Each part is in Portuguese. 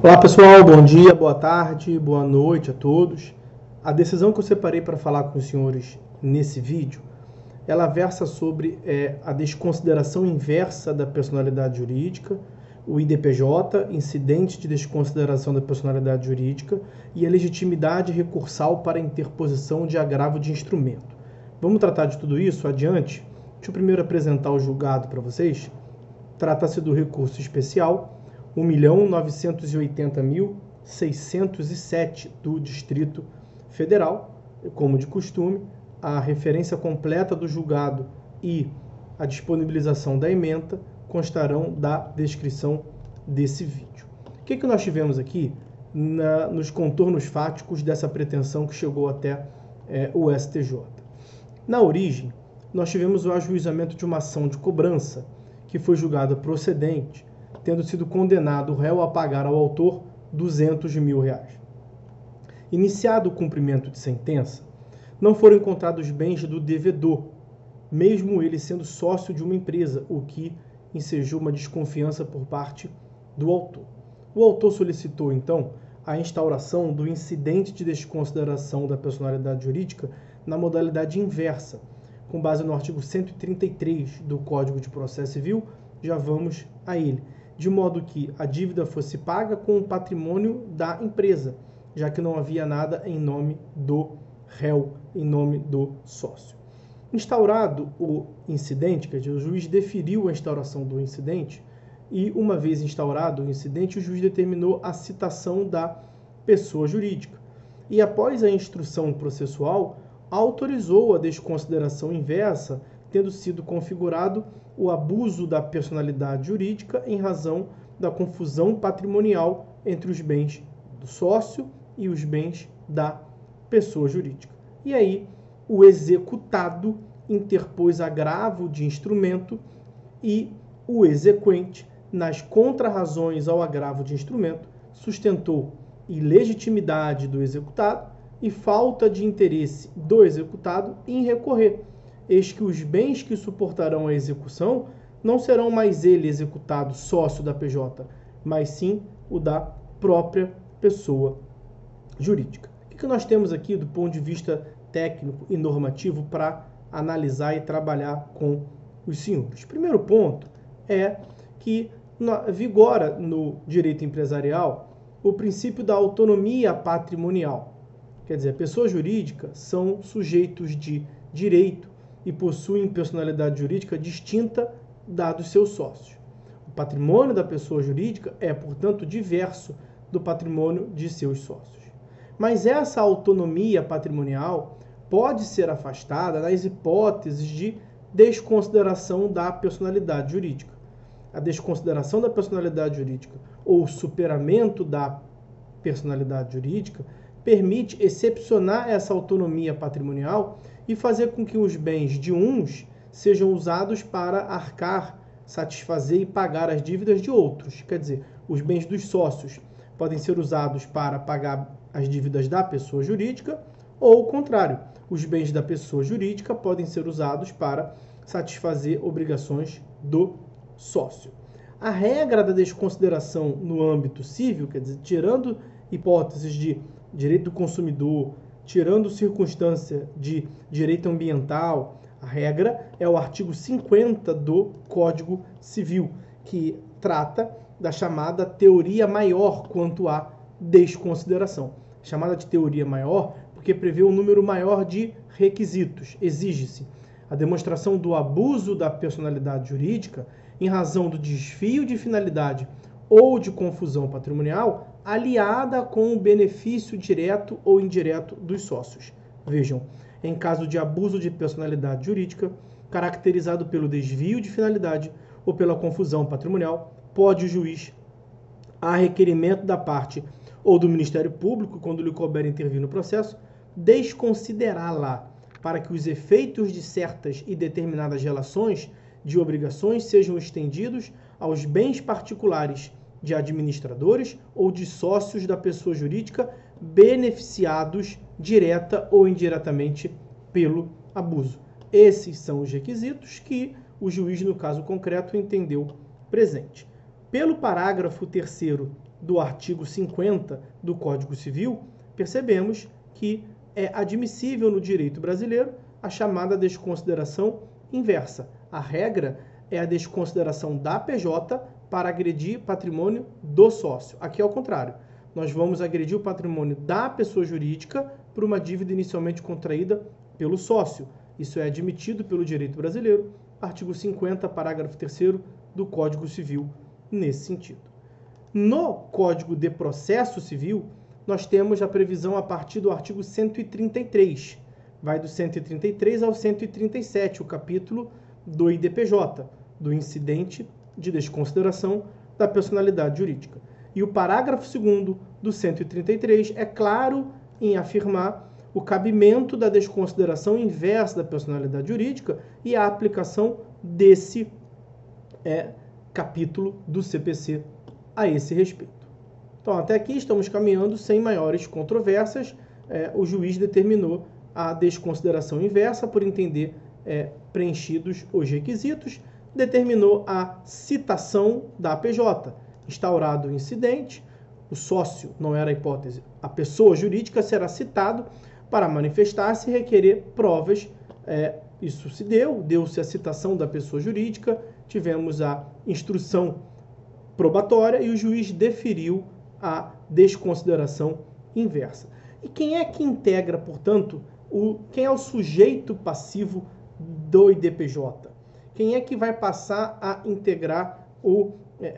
Olá pessoal, bom dia, boa tarde, boa noite a todos. A decisão que eu separei para falar com os senhores nesse vídeo, ela versa sobre a desconsideração inversa da personalidade jurídica, o IDPJ, incidente de desconsideração da personalidade jurídica, e a legitimidade recursal para interposição de agravo de instrumento. Vamos tratar de tudo isso adiante? Deixa eu primeiro apresentar o julgado para vocês. Trata-se do recurso especial 1.980.607 do Distrito Federal. Como de costume, a referência completa do julgado e a disponibilização da ementa constarão da descrição desse vídeo. O que nós tivemos aqui nos contornos fáticos dessa pretensão que chegou até o STJ? Na origem, nós tivemos o ajuizamento de uma ação de cobrança que foi julgada procedente, tendo sido condenado o réu a pagar ao autor R$200 mil. Iniciado o cumprimento de sentença, não foram encontrados bens do devedor, mesmo ele sendo sócio de uma empresa, o que ensejou uma desconfiança por parte do autor. O autor solicitou, então, a instauração do incidente de desconsideração da personalidade jurídica na modalidade inversa, com base no artigo 133 do Código de Processo Civil. Já vamos a ele. De modo que a dívida fosse paga com o patrimônio da empresa, já que não havia nada em nome do réu, em nome do sócio. Instaurado o incidente, quer dizer, o juiz deferiu a instauração do incidente e, uma vez instaurado o incidente, o juiz determinou a citação da pessoa jurídica. E, após a instrução processual, autorizou a desconsideração inversa, tendo sido configurado o abuso da personalidade jurídica em razão da confusão patrimonial entre os bens do sócio e os bens da pessoa jurídica. E aí, o executado interpôs agravo de instrumento e o exequente, nas contrarrazões ao agravo de instrumento, sustentou ilegitimidade do executado e falta de interesse do executado em recorrer. Eis que os bens que suportarão a execução não serão mais ele executado sócio da PJ, mas sim o da própria pessoa jurídica. O que nós temos aqui do ponto de vista técnico e normativo para analisar e trabalhar com os senhores? Primeiro ponto é que vigora no direito empresarial o princípio da autonomia patrimonial. Quer dizer, pessoas jurídicas são sujeitos de direito e possuem personalidade jurídica distinta da dos seus sócios. O patrimônio da pessoa jurídica é, portanto, diverso do patrimônio de seus sócios. Mas essa autonomia patrimonial pode ser afastada nas hipóteses de desconsideração da personalidade jurídica. A desconsideração da personalidade jurídica ou o superamento da personalidade jurídica permite excepcionar essa autonomia patrimonial e fazer com que os bens de uns sejam usados para arcar, satisfazer e pagar as dívidas de outros. Quer dizer, os bens dos sócios podem ser usados para pagar as dívidas da pessoa jurídica ou o contrário, os bens da pessoa jurídica podem ser usados para satisfazer obrigações do sócio. A regra da desconsideração no âmbito civil, quer dizer, tirando hipóteses de direito do consumidor, tirando circunstância de direito ambiental, a regra é o artigo 50 do Código Civil, que trata da chamada teoria maior quanto à desconsideração. Chamada de teoria maior porque prevê um número maior de requisitos. Exige-se a demonstração do abuso da personalidade jurídica em razão do desvio de finalidade ou de confusão patrimonial aliada com o benefício direto ou indireto dos sócios. Vejam, em caso de abuso de personalidade jurídica, caracterizado pelo desvio de finalidade ou pela confusão patrimonial, pode o juiz, a requerimento da parte ou do Ministério Público, quando lhe couber intervir no processo, desconsiderá-la para que os efeitos de certas e determinadas relações de obrigações sejam estendidos aos bens particulares de administradores ou de sócios da pessoa jurídica beneficiados direta ou indiretamente pelo abuso. Esses são os requisitos que o juiz, no caso concreto, entendeu presente. Pelo parágrafo 3º do artigo 50 do Código Civil, percebemos que é admissível no direito brasileiro a chamada desconsideração inversa. A regra é a desconsideração da PJ para agredir patrimônio do sócio. Aqui é o contrário. Nós vamos agredir o patrimônio da pessoa jurídica por uma dívida inicialmente contraída pelo sócio. Isso é admitido pelo direito brasileiro, artigo 50, parágrafo 3º do Código Civil, nesse sentido. No Código de Processo Civil, nós temos a previsão a partir do artigo 133. Vai do 133 ao 137, o capítulo do IDPJ, do incidente de desconsideração da personalidade jurídica. E o parágrafo 2º do 133 é claro em afirmar o cabimento da desconsideração inversa da personalidade jurídica e a aplicação desse capítulo do CPC a esse respeito. Então, até aqui estamos caminhando sem maiores controvérsias. O juiz determinou a desconsideração inversa por entender preenchidos os requisitos, determinou a citação da PJ. Instaurado o incidente, o sócio não era a hipótese, a pessoa jurídica será citado para manifestar-se e requerer provas. Isso se deu-se a citação da pessoa jurídica, tivemos a instrução probatória e o juiz deferiu a desconsideração inversa. E quem é que integra, portanto, quem é o sujeito passivo do IDPJ? Quem é que vai passar a integrar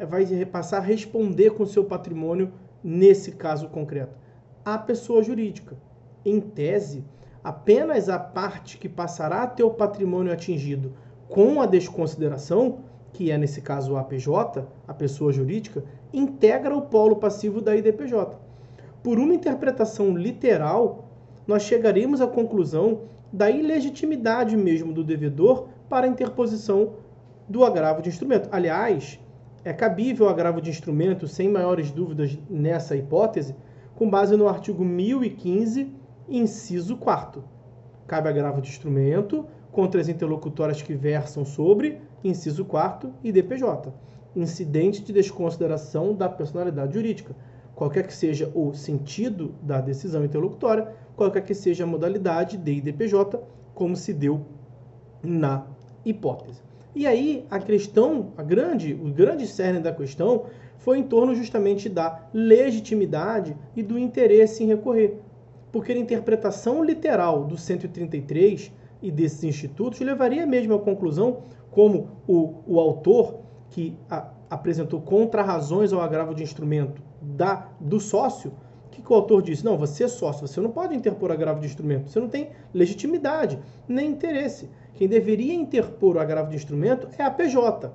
vai passar a responder com seu patrimônio nesse caso concreto? A pessoa jurídica. Em tese, apenas a parte que passará a ter o patrimônio atingido com a desconsideração, que é nesse caso a PJ, a pessoa jurídica, integra o polo passivo da IDPJ. Por uma interpretação literal, nós chegaremos à conclusão da ilegitimidade mesmo do devedor para a interposição do agravo de instrumento. Aliás, é cabível o agravo de instrumento, sem maiores dúvidas nessa hipótese, com base no artigo 1015, inciso 4º. Cabe agravo de instrumento contra as interlocutórias que versam sobre, inciso 4º, IDPJ. Incidente de desconsideração da personalidade jurídica. Qualquer que seja o sentido da decisão interlocutória, qualquer que seja a modalidade de IDPJ, como se deu na hipótese. E aí, o grande cerne da questão foi em torno justamente da legitimidade e do interesse em recorrer. Porque a interpretação literal do 133 e desses institutos levaria mesmo à conclusão, como o autor que apresentou contrarrazões ao agravo de instrumento do sócio, que o autor disse: não, você é sócio, você não pode interpor agravo de instrumento, você não tem legitimidade nem interesse. Quem deveria interpor o agravo de instrumento é a PJ.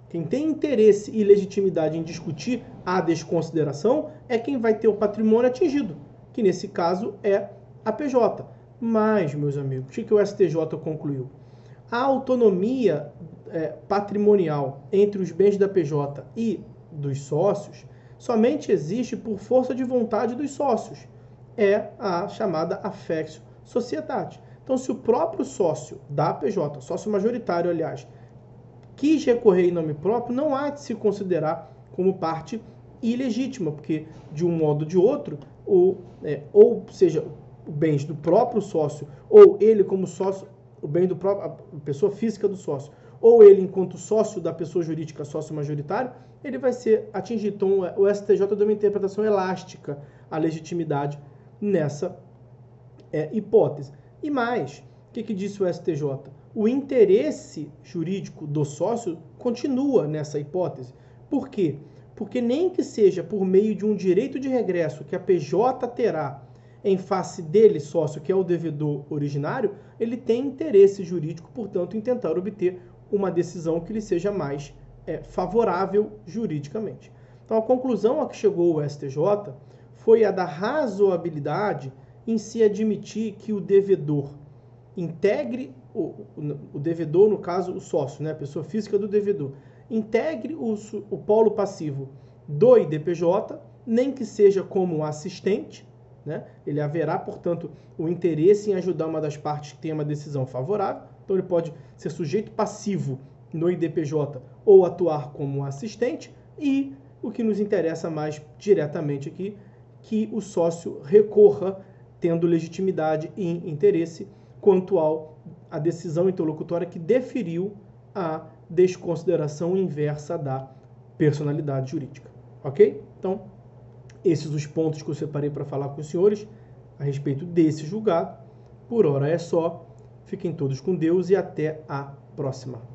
Quem tem interesse e legitimidade em discutir a desconsideração é quem vai ter o patrimônio atingido, que nesse caso é a PJ. Mas, meus amigos, o que o STJ concluiu? A autonomia patrimonial entre os bens da PJ e dos sócios somente existe por força de vontade dos sócios. É a chamada affectio societatis. Então, se o próprio sócio da PJ, sócio majoritário, aliás, quis recorrer em nome próprio, não há de se considerar como parte ilegítima, porque, de um modo ou de outro, ou seja, bens do próprio sócio, ou ele como sócio, o bem do próprio, a pessoa física do sócio, ou ele enquanto sócio da pessoa jurídica, sócio majoritário, ele vai ser atingido. Então, o STJ deu uma interpretação elástica à legitimidade nessa hipótese. E mais, o que disse o STJ? O interesse jurídico do sócio continua nessa hipótese. Por quê? Porque nem que seja por meio de um direito de regresso que a PJ terá em face dele, sócio, que é o devedor originário, ele tem interesse jurídico, portanto, em tentar obter uma decisão que lhe seja mais favorável juridicamente. Então, a conclusão a que chegou o STJ foi a da razoabilidade em se admitir que o devedor integre, o devedor, no caso, o sócio, a pessoa física do devedor, integre o polo passivo do IDPJ, nem que seja como assistente, ele haverá, portanto, o interesse em ajudar uma das partes que tenha uma decisão favorável, então ele pode ser sujeito passivo no IDPJ ou atuar como assistente, e o que nos interessa mais diretamente aqui, que o sócio recorra tendo legitimidade e interesse quanto à decisão interlocutória que deferiu a desconsideração inversa da personalidade jurídica. Ok? Então, esses os pontos que eu separei para falar com os senhores a respeito desse julgado. Por hora é só. Fiquem todos com Deus e até a próxima.